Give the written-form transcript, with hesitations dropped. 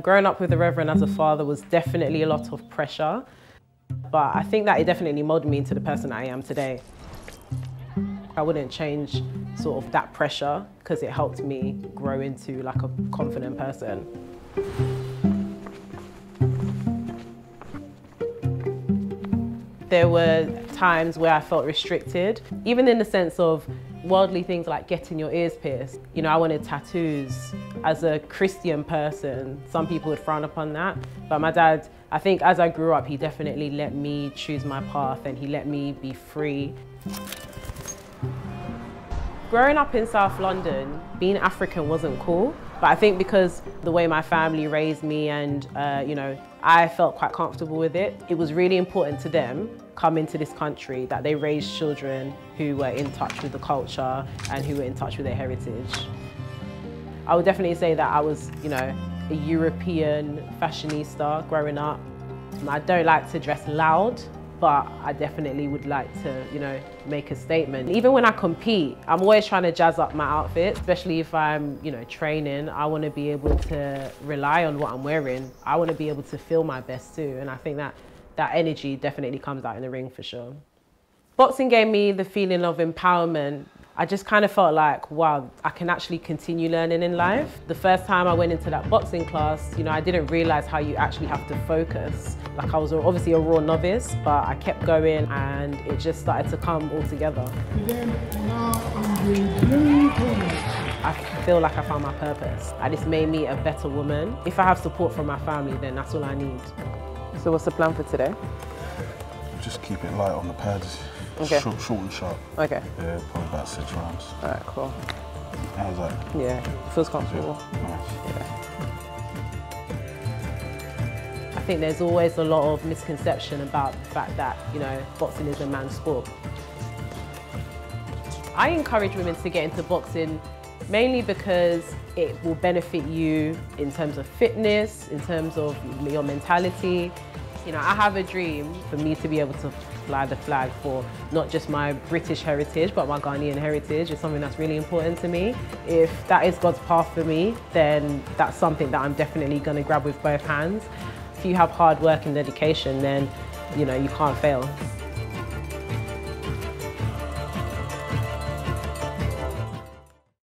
Growing up with the Reverend as a father was definitely a lot of pressure, but I think that it definitely molded me into the person I am today. I wouldn't change sort of that pressure because it helped me grow into like a confident person. There were times where I felt restricted, even in the sense of worldly things like getting your ears pierced. You know, I wanted tattoos. As a Christian person, some people would frown upon that, but my dad, I think as I grew up, he definitely let me choose my path and he let me be free. Growing up in South London, being African wasn't cool, but I think because the way my family raised me and, you know, I felt quite comfortable with it. It was really important to them coming to this country that they raised children who were in touch with the culture and who were in touch with their heritage. I would definitely say that I was, you know, a European fashionista growing up. I don't like to dress loud, but I definitely would like to, you know, make a statement. Even when I compete, I'm always trying to jazz up my outfit, especially if I'm, you know, training. I want to be able to rely on what I'm wearing. I want to be able to feel my best too, and I think that energy definitely comes out in the ring for sure. Boxing gave me the feeling of empowerment. I just kind of felt like, wow, I can actually continue learning in life. The first time I went into that boxing class, you know, I didn't realize how you actually have to focus. Like I was obviously a raw novice, but I kept going and it just started to come all together. I feel like I found my purpose. And it's made me a better woman. If I have support from my family, then that's all I need. So what's the plan for today? Just keep it light on the pads. Okay. Short and sharp. Okay. Yeah, probably about 6 rounds. All right, cool. How's that? Yeah, feels comfortable. Nice. Yeah. I think there's always a lot of misconception about the fact that, you know, boxing is a man's sport. I encourage women to get into boxing mainly because it will benefit you in terms of fitness, in terms of your mentality. You know, I have a dream for me to be able to fly the flag for not just my British heritage, but my Ghanaian heritage. It's something that's really important to me. If that is God's path for me, then that's something that I'm definitely going to grab with both hands. If you have hard work and dedication, then, you know, you can't fail.